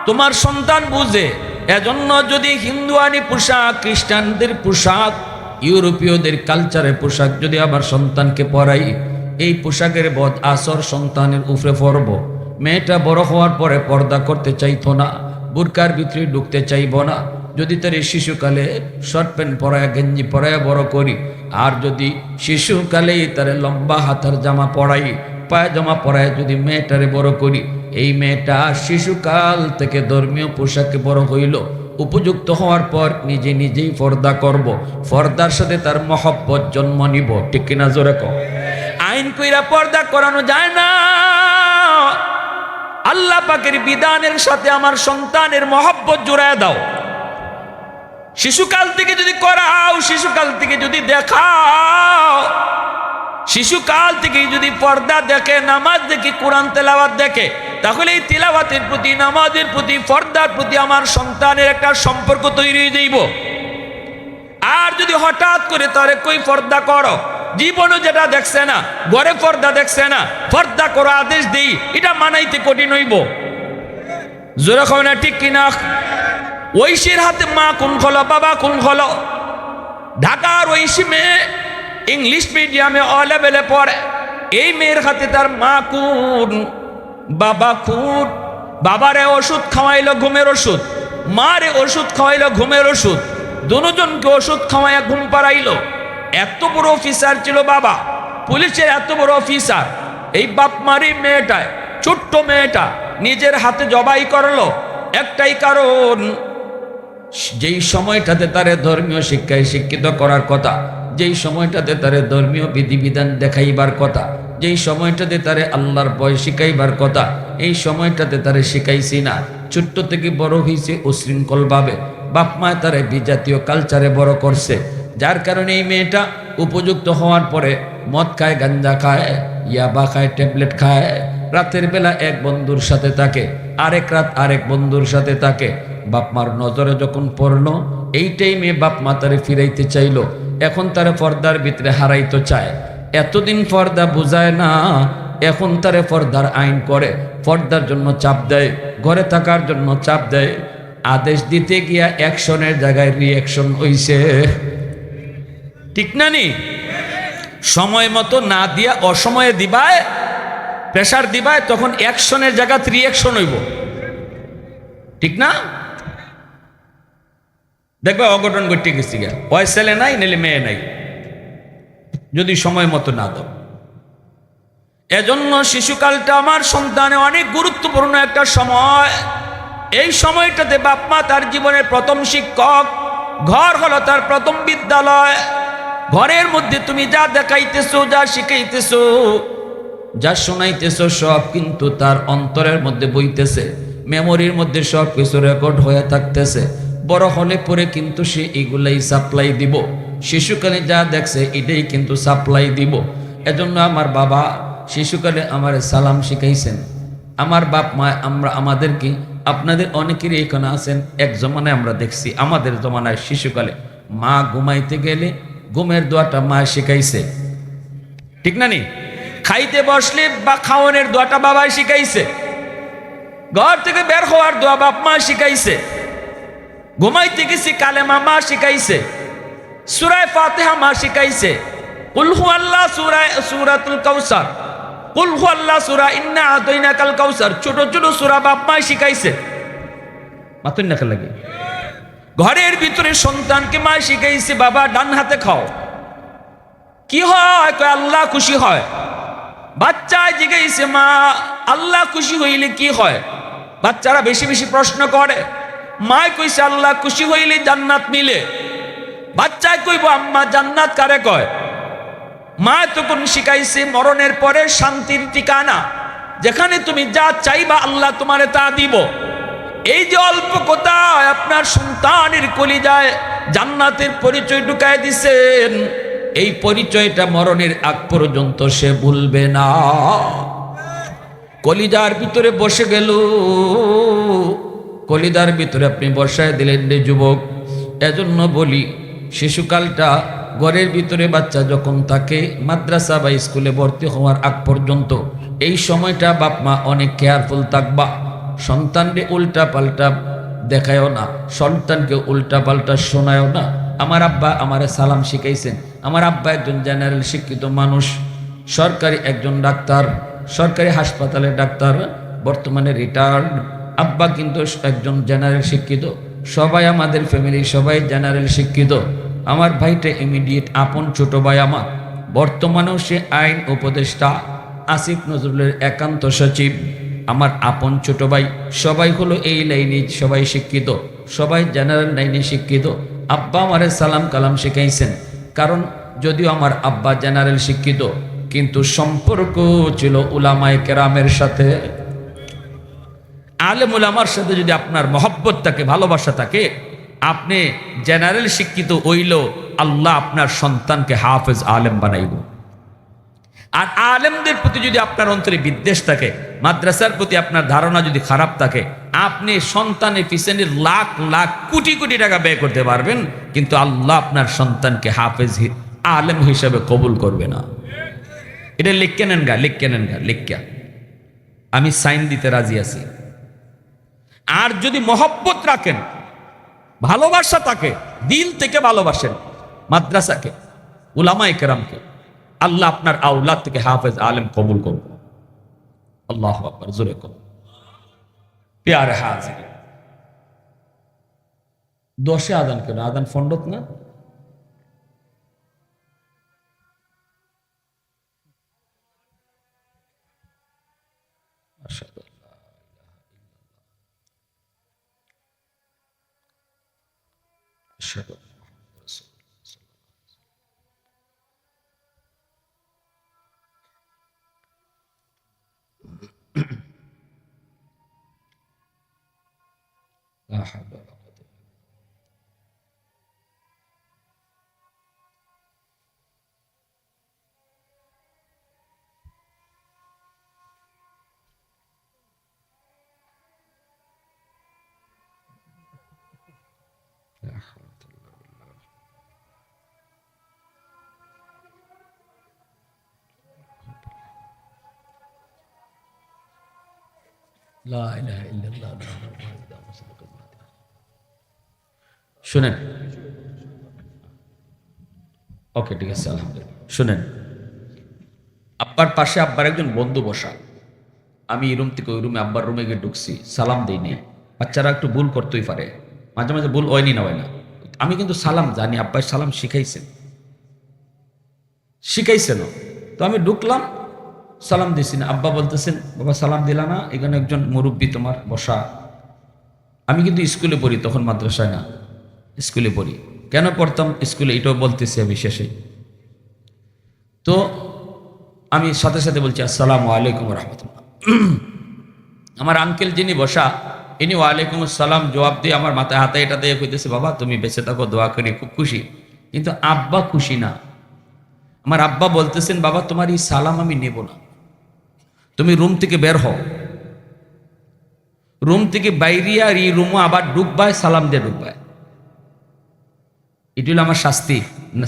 তোমার সন্তান বুঝে। এজন্য যদি হিন্দুয়ানি পোশাক, খ্রিস্টানদের পোশাক, ইউরোপীয়দের কালচারের পোশাক যদি আমার সন্তানকে পরাই, এই পোশাকের বদ আসর সন্তানের উপরে পড়ব। মেয়েটা বড় হওয়ার পরে পর্দা করতে চাইতো না, বুরকার ভিতরে ঢুকতে চাইব না। যদি তার শিশুকালে শর্ট প্যান্ট পরায়া, গেঞ্জি পরায়া বড় করি, আর যদি শিশুকালেই তার লম্বা হাতার জামা পরাই, পায়জামা পরায় যদি মেয়েটারে বড় করি, এই মেয়েটা শিশুকাল থেকে ধর্মীয় পোশাকে বড় হইল। উপযুক্ত হওয়ার পর নিজে নিজেই পর্দা করব, পর্দার সাথে তার মহব্বত জন্ম নিব। ঠিক কিনা জোরে কও? আইন কইরা পর্দা করানো যায় না। আল্লাহ পাকের বিধানের সাথে আমার সন্তানের মহব্বত জোড়ায় দাও। শিশুকাল থেকে যদি করাও, শিশুকাল থেকে যদি দেখাও, শিশুকাল থেকে যদি পর্দা দেখে, নামাজ দেখে, কোরআন তেলাওয়াত দেখে, তাহলে এই তেলাওয়াতের প্রতি, নামাজের প্রতি, পর্দার প্রতি আমার সন্তানের একটা সম্পর্ক তৈরি হয়ে যাইব। আর যদি হঠাৎ করে তারে কই পর্দা করো, জীবনও যেটা দেখছে না, ঘরে পর্দা দেখছে না, পর্দা করো আদেশ দেই, এটা মানাইতে কঠিন হইব। জোরে খাও না ঠিক কিনা? ঐশীর হাতে মা কোন খোলো, বাবা কোন খোলো। ঢাকার ঐশী মেয়ে ইংলিশ মিডিয়ামে অ লেভেলে পড়ে। এই মেয়ের হাতে তার মা কোন, বাবা কোন। বাবারে ওষুধ খাওয়াইলো ঘুমের ওষুধ, মারে ওষুধ খাওয়াইলো ঘুমের ওষুধ, দুজনকে ওষুধ খাওয়াইয়া ঘুম পাড়াইলো। এত বড় অফিসার ছিল বাবা, পুলিশের এত বড় অফিসার। এই বাপ মারি মেয়েটায়, ছোট্ট মেয়েটা নিজের হাতে জবাই করলো, একটাই কারণ, যেই সময়টাতে তারে ধর্মীয় শিক্ষায় শিক্ষিত করার কথা, যেই সময়টাতে তারে ধর্মীয় বিধিবিধান দেখাইবার কথা, যেই সময়টাতে তারে আল্লাহর ভয় শিখাইবার কথা, এই সময়টাতে তারে শিখাইছি না। ছোট্ট থেকে বড় হয়েছে উশৃঙ্খলভাবে, বাপ মায় তারে বিজাতীয় কালচারে বড় করছে। যার কারণে এই মেয়েটা উপযুক্ত হওয়ার পরে মদ খায়, গাঞ্জা খায়, ইয়াবা খায়, ট্যাবলেট খায়। রাতের বেলা এক বন্ধুর সাথে থাকে, আরেক রাত আরেক বন্ধুর সাথে থাকে। বাপ মার নজরে যখন পড়লো, এই টাইমে বাপ মা তারে ফিরাইতে চাইলো, এখন তারে পর্দার ভিতরে হারাইতে চায়। এতদিন পর্দা বুঝায় না, এখন তারে পর্দার আইন করে, পর্দার জন্য চাপ দেয়, ঘরে থাকার জন্য চাপ দেয়। আদেশ দিতে গিয়া অ্যাকশনের জায়গায় রিয়াকশন হইছে। ঠিক না নি? সময় মতো না দিয়া অসময়ে দিবায়, প্রেশার দিবায়, তখন অ্যাকশনের জায়গাতে রিয়াকশন হইব। ঠিক না? দেখবে অঘটন ঘটে গেছি গা, ওই ছেলে নাই নাহলে মেয়ে নাই, যদি সময় মতো না দাও। এজন্য শিশুকালটা আমার সন্তানে অনেক গুরুত্বপূর্ণ একটা সময়। এই সময়টাতে বাপ মা তার জীবনের প্রথম শিক্ষক, ঘর হলো তার প্রথম বিদ্যালয়। ঘরের মধ্যে তুমি যা দেখাইতেছো, যা শিখাইতেছো, যা শোনাইতেছো, সব কিন্তু তার অন্তরের মধ্যে বইতেছে, মেমোরির মধ্যে সব কিছু রেকর্ড হয়ে থাকতেছে। বড় হলে পরে কিন্তু সে এগুলাই সাপ্লাই দিব, শিশুকালে যা দেখছে এটাই কিন্তু সাপ্লাই দিব। এজন্য আমার বাবা শিশুকালে আমার সালাম শিখাইছেন, আমার বাপ মা আমাদেরকে, আপনাদের অনেকেরই এখানে আছেন, এক জমানায় আমরা দেখছি, আমাদের জমানায় শিশুকালে মা ঘুমাইতে গেলে ঘুমের দোয়াটা মা শিখাইছে। ঠিক না নি? খাইতে বসলে বা খাওয়ানোর দোয়াটা বাবা শিখাইছে। ঘর থেকে বের হওয়ার দোয়া বাপ মা শিখাইছে, ঘুমাইতে গেছি কালেমা মা শিখাইছে, সূরা ফাতিহা মা শিখাইছে, কুল হু আল্লাহ সূরাতুল কাউসার, কুল হু আল্লাহ সূরা ইন্না আতাইনাকাল কাউসার, ছোট ছোট সূরা বাপ মা শিখাইছে। মাতুন না লাগে ঘরের ভিতরে সন্তানকে মা শিখাইছে, বাবা ডান হাতে খাও। কি হয়? কয় আল্লাহ খুশি হয়। বাচ্চায় জিজ্ঞাসা, মা আল্লাহ খুশি হইলে কি হয়? বাচ্চারা বেশি বেশি প্রশ্ন করে। মা কইছে আল্লাহ খুশি হইলে জান্নাত মিলে। বাচ্চায় কইব আম্মা জান্নাত কারে কয়? মা তখন শিখাইছে মরণের পরে শান্তির ঠিকানা, যেখানে তুমি যা চাইবা আল্লাহ তোমারে তা দিব। এই যে অল্প কথায় আপনার সন্তানের কলিজায় জান্নাতের পরিচয় ঢুকায় দিছেন, এই পরিচয়টা মরণের আগ পর্যন্ত সে ভুলবে না। কলিজার ভিতরে বসে গেল, কলিজার ভিতরে আপনি বসায় দিলেন রে যুবক। এজন্য বলি, শিশুকালটা ঘরের ভিতরে বাচ্চা যখন থাকে মাদ্রাসা বা স্কুলে ভর্তি হওয়ার আগ পর্যন্ত, এই সময়টা বাপ মা অনেক কেয়ারফুল থাকবা। সন্তানকে উল্টা পাল্টা দেখায়ও না, সন্তানকে উল্টা পাল্টা শোনায়ও না। আমার আব্বা আমারে সালাম শিখাইছেন। আমার আব্বা একজন জেনারেল শিক্ষিত মানুষ, সরকারি একজন ডাক্তার, সরকারি হাসপাতালের ডাক্তার, বর্তমানে রিটায়ার্ড। আব্বা কিন্তু একজন জেনারেল শিক্ষিত। সবাই আমাদের ফ্যামিলি সবাই জেনারেল শিক্ষিত। আমার ভাইটা ইমিডিয়েট আপন ছোট ভাই আমার, বর্তমানেও সে আইন উপদেষ্টা, আসিফ নজরুলের একান্ত সচিব। আমার আপন ছোট ভাই সবাই হলো এই লাইনে, সবাই শিক্ষিত, সবাই জেনারেল লাইনে শিক্ষিত। আব্বা আমারে সালাম কালাম শিখাইছেন, কারণ যদিও আমার আব্বা জেনারেল শিক্ষিত, কিন্তু সম্পর্ক ছিল উলামায়ে কেরামের সাথে। আলেম উলামার সাথে যদি আপনার মহব্বত থাকে, ভালোবাসা থাকে, আপনি জেনারেল শিক্ষিত হইলেও আল্লাহ আপনার সন্তানকে হাফেজ আলেম বানাইব। আর আলেমদের প্রতি যদি আপনার অন্তরে বিদ্বেষ থাকে, মাদ্রাসার প্রতি আপনার ধারণা যদি খারাপ থাকে, আপনি সন্তানের পিছনে লাখ লাখ কোটি কোটি টাকা ব্যয় করতে পারবেন, কিন্তু আল্লাহ আপনার সন্তানকে হাফেজ আলেম হিসাবে কবুল করবে না। এটা লিখে নেন গা, লিখে নেন গা, লিখা আমি সাইন দিতে রাজি আছি। আর যদি মহব্বত রাখেন, ভালোবাসা থাকে, দিল থেকে ভালোবাসেন মাদ্রাসাকে, উলামায়ে কেরামকে, আল্লাহ আপনার আওলাদ থেকে হাফেজ আলেম কবুল করবে। আল্লাহু আকবার, জোরে কর। প্যারে হাজির, 10-এ আদান কেন? আদান ফন্ডত না? শুনেন, ওকে ঠিক আছে, আলহামদুলিল্লাহ। শুনেন, আব্বার পাশে আব্বার একজন বন্ধু বসা। আমি এই রুম থেকে ওই রুমে, আব্বার রুমে গিয়ে ঢুকছি, সালাম দেই নেই। বাচ্চারা একটু ভুল করতেই পারে, মাঝে মাঝে ভুল হয়নি না, হয় না। আমি কিন্তু সালাম জানি, আব্বাই সালাম শিখাইছেন, শিখাইছেন। তো আমি ঢুকলাম, সালাম দিছি না। আব্বা বলতেছেন, বাবা সালাম দিলা না, এখানে একজন মুরব্বী তোমার বসা। আমি কিন্তু স্কুলে পড়ি, তখন মাদ্রাসায় না, স্কুলে পড়ি। কেন পড়তাম স্কুলে এটাও বলতেছি আমি শেষে। তো আমি সাথে সাথে বলছি আসসালামু আলাইকুম রহমতুল্লাহ। আমার আঙ্কেল যিনি বসা, ইনি ওয়ালাইকুম আসসালাম জবাব দিয়ে আমার মাথায় হাতে এটা দিয়ে কইতেছে, বাবা তুমি বেঁচে থাকো, দোয়া করি, খুব খুশি। কিন্তু আব্বা খুশি না। আমার আব্বা বলতেছেন, বাবা তোমার এই সালাম আমি নেব না, তুমি রুম থেকে বের হও। রুম থেকে বাইরিয়া আর এই রুমও আবার ঢুকবায়, সালাম দিয়ে ঢুকবায়। এটি হলো আমার শাস্তি,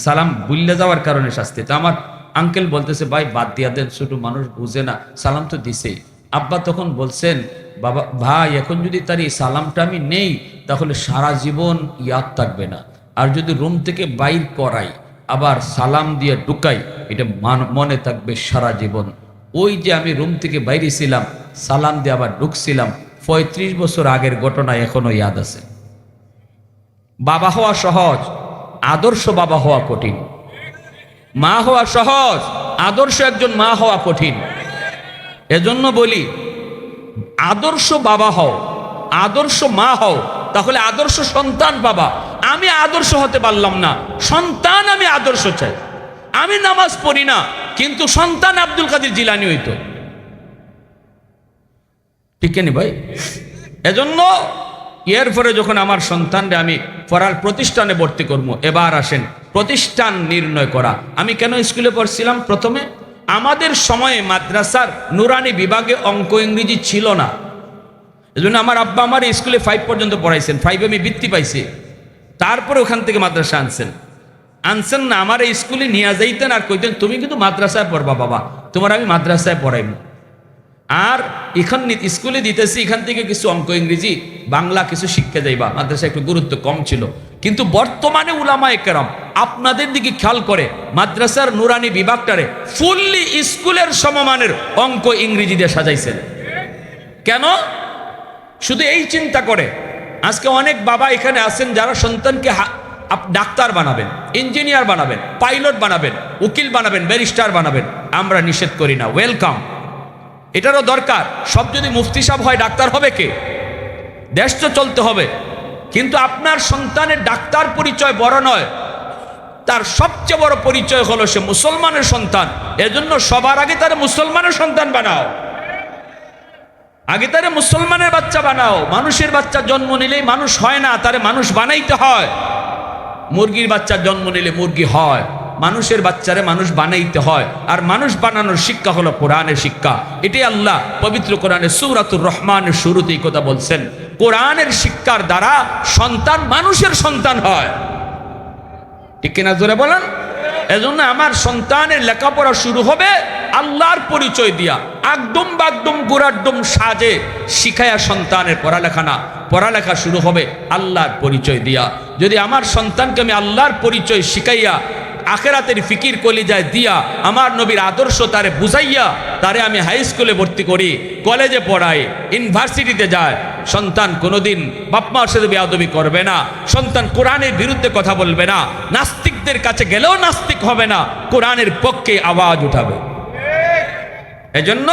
সালাম ভুলে যাওয়ার কারণে শাস্তি। তো আমার আঙ্কেল বলতেছে, ভাই বাদ দিয়া দেন, ছোট মানুষ বুঝে না, সালাম তো দিছে। আব্বা তখন বলছেন, বাবা ভাই এখন যদি তার এই সালামটা আমি নেই তাহলে সারা জীবন ইয়াদ থাকবে না, আর যদি রুম থেকে বাইর করাই আবার সালাম দিয়ে ঢুকাই এটা মনে থাকবে সারা জীবন। ওই যে আমি রুম থেকে বাইরে ছিলাম, সালাম দিয়ে আবার ঢুকছিলাম, 35 বছর আগের ঘটনা এখনো ইয়াদ আছে। বাবা হওয়া সহজ, আদর্শ বাবা হওয়া কঠিন। মা হওয়া সহজ, আদর্শ একজন মা হওয়া কঠিন। এজন্য বলি আদর্শ বাবা হও, আদর্শ মা হও, তাহলে আদর্শ সন্তান পাবা। আমি আদর্শ হতে পারলাম না, সন্তান আমি আদর্শ চাই। আমি নামাজ পড়ি না, কিন্তু সন্তান আব্দুল কাদের জিলানী হইতো, ঠিক নি ভাই? এজন্য এরপরে যখন আমার সন্তানরে আমি পড়ার প্রতিষ্ঠানে ভর্তি করবো, এবার আসেন প্রতিষ্ঠান নির্ণয় করা। আমি কেন স্কুলে পড়ছিলাম? প্রথমে আমাদের সময়ে মাদ্রাসার নুরানি বিভাগে অঙ্ক ইংরেজি ছিল না। এজন্য আমার আব্বা আমার স্কুলে 5 পর্যন্ত পড়াইছেন, 5 আমি বৃত্তি পাইছি। তারপরে ওখান থেকে মাদ্রাসা আনছেন না, আমার এই স্কুলে নিয়ে যাইতেন আর কইতেন তুমি কিন্তু মাদ্রাসায় পড়বা বাবা, তোমার আমি মাদ্রাসায় পড়াইব। আর এখন স্কুলে দিতেছি, এখান থেকে কিছু অঙ্ক ইংরেজি বাংলা কিছু শিক্ষা যাইবা। মাদ্রাসা একটু গুরুত্ব কম ছিল, কিন্তু বর্তমানে উলামায়ে কেরাম আপনাদের দিকে খেয়াল করে মাদ্রাসার নুরানি বিভাগটারে ফুললি স্কুলের সমমানের অঙ্ক ইংরেজি দিয়ে সাজাইছেন। কেন? শুধু এই চিন্তা করে আজকে অনেক বাবা এখানে আছেন যারা সন্তানকে ডাক্তার বানাবেন, ইঞ্জিনিয়ার বানাবেন, পাইলট বানাবেন, উকিল বানাবেন, ব্যারিস্টার বানাবেন। আমরা নিষেধ করি না, ওয়েলকাম, এটারও দরকার। সব যদি মুফতি সাহেব হয় ডাক্তার হবে কে? দেশ তো চলতে হবে। কিন্তু আপনার সন্তানের ডাক্তার পরিচয় বড় নয়, তার সবচেয়ে বড় পরিচয় হলো সে মুসলমানের সন্তান। এজন্য সবার আগে তার মুসলমানের সন্তান বানাও, আগে তারে মুসলমানের বাচ্চা বানাও। মানুষের বাচ্চা জন্ম নিলেই মানুষ হয় না, তারে মানুষ বানাইতে হয়। মুরগির বাচ্চা জন্ম নিলে মুরগি হয়, মানুষের বাচ্চারে মানুষ বানাইতে হয়। আর মানুষ বানানোর শিক্ষা হলো কোরআনের শিক্ষা। এটাই আল্লাহ পবিত্র কোরআনে সূরাতুর রহমানের শুরুতেই কথা বলছেন, কোরআনের শিক্ষার দ্বারা সন্তান মানুষের সন্তান হয়। ঠিক কিনা জোরে বলেন? এজন্য আমার সন্তানের লেখাপড়া শুরু হবে আল্লাহর পরিচয় দিয়া, একদম বাগদম গুড়াড্ডম সাজে শিখায়া সন্তানের পড়ালেখা না, পড়ালেখা শুরু হবে আল্লাহর পরিচয় দিয়া। যদি আমার সন্তানকে আমি আল্লাহর পরিচয় শিখাইয়া আখেরাতের ফিকির কলিজায় দিয়া আমার নবীর আদর্শ তারে বুঝাইয়া তারে আমি হাই স্কুলে ভর্তি করি, কলেজে পড়াই, ইউনিভার্সিটিতে যায়, সন্তান কোনোদিন বাপমার সাথে বেয়াদবি করবে না, সন্তান কোরআনের বিরুদ্ধে কথা বলবে না, নাস্তিকদের কাছে গেলেও নাস্তিক হবে না, কোরআনের পক্ষে আওয়াজ উঠাবে। এজন্য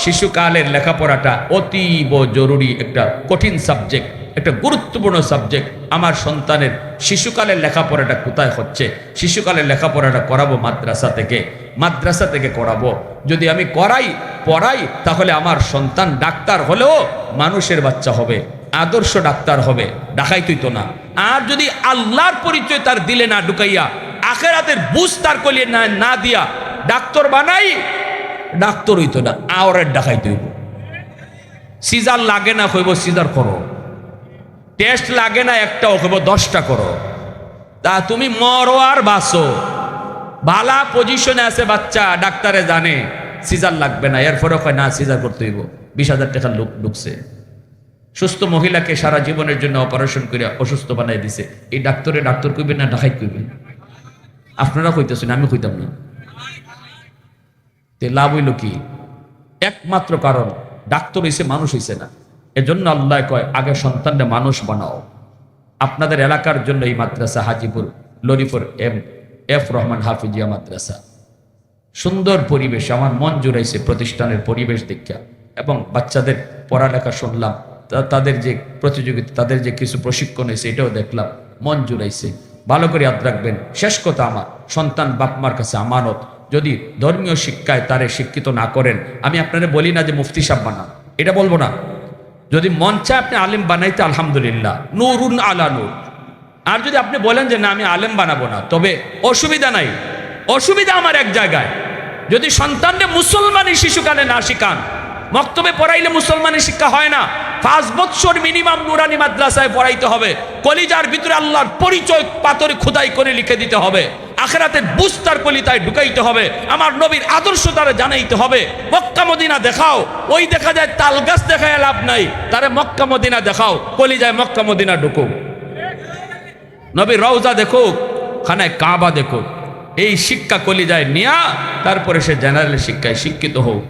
শিশুকালের লেখাপড়াটা অতীব জরুরি, একটা কঠিন সাবজেক্ট, একটা গুরুত্বপূর্ণ সাবজেক্ট। আমার সন্তানের শিশুকালের লেখাপড়াটা কোথায় হচ্ছে? শিশুকালের লেখাপড়াটা করাবো মাদ্রাসা থেকে করাবো। যদি আমি পড়াই তাহলে আমার সন্তান ডাক্তার হলেও মানুষের বাচ্চা হবে, আদর্শ ডাক্তার হবে, ডাকাইতই তো না। আর যদি আল্লাহর পরিচয় তার দিলে না ঢুকাইয়া আখেরাতের বুঝ তার কলিয়ে না দিয়া ডাক্তার বানাই, ডাক্তার হইতো না, আওয়ারের ডাকাইতে হইব। সিজার লাগে না কইব সিজার করো, টেস্ট লাগে না একটাও কইব 10টা করো। তা তুমি মরো আর বাঁচো, ভালা পজিশনে আছে বাচ্চা, ডাক্তারে জানে সিজার লাগবে না, এরপরে কয় না সিজার করতে হইব। 20,000 টাকা লোক ঢুকছে, সুস্থ মহিলাকে সারা জীবনের জন্য অপারেশন করে অসুস্থ বানাই দিছে। এই ডাক্তার কইবেন না ডাকাই কইবেন? আপনারা কইতেছেন, আমি কইতাম না। লাভ হইল কি? একমাত্র কারণ ডাক্তার হইছে, মানুষ হইছে না। এজন্য আল্লাহ কয় আগে সন্তানরা মানুষ বানাও। আপনাদের এলাকার জন্য এই মাদ্রাসা হাজিপুর লরিপুর এফ রহমান হাফিজিয়া মাদ্রাসা, সুন্দর পরিবেশ, আমার মন জুড়াইছে প্রতিষ্ঠানের পরিবেশ দেখা। এবং বাচ্চাদের পড়ালেখা শুনলাম, তাদের যে প্রতিযোগিতা, তাদের যে কিছু প্রশিক্ষণ হয়েছে এটাও দেখলাম, মন জুড়াইছে। ভালো করে ইয়াদ রাখবেন, শেষ কথা, আমার সন্তান বাপমার কাছে আমানত। যদি ধর্মীয় শিক্ষায় তারে শিক্ষিত না করেন, আমি আপনারা বলি না যে মুফতি সাহেব বানান, এটা বলবো না। যদি মন চায় আপনি আলেম বানাইতে, আলহামদুলিল্লাহ, নূরুন আলা নূর। আর যদি আপনি বলেন যে না আমি আলেম বানাবো না, তবে অসুবিধা নাই। অসুবিধা আমার এক জায়গায়, যদি সন্তানকে মুসলমানের শিশুকালে না শিখান। মক্তবে পড়াইলে মুসলমানের শিক্ষা হয় না, 5 বছর মিনিমাম নুরানি মাদ্রাসায় পড়াইতে হবে। কলিজার ভিতরে আল্লাহর পরিচয় পাথরে খোদাই করে লিখে দিতে হবে। আখিরাতের বুঝ তার কলিতায় ঢুকাইতে হবে, আমার নবীর আদর্শ তারা জানাইতে হবে। মক্কা মদিনা দেখাও, ওই দেখা যায় তাল গাছ দেখায় লাভ নাই, তারে মক্কা মদিনা দেখাও, কলিজায় মক্কা মদিনা ঢুকুক। নবীর রওজা দেখুক, খানায় কাবা দেখুক। এই শিক্ষা কলিজায় নিয়া তারপরে সে জেনারেল শিক্ষায় শিক্ষিত হোক।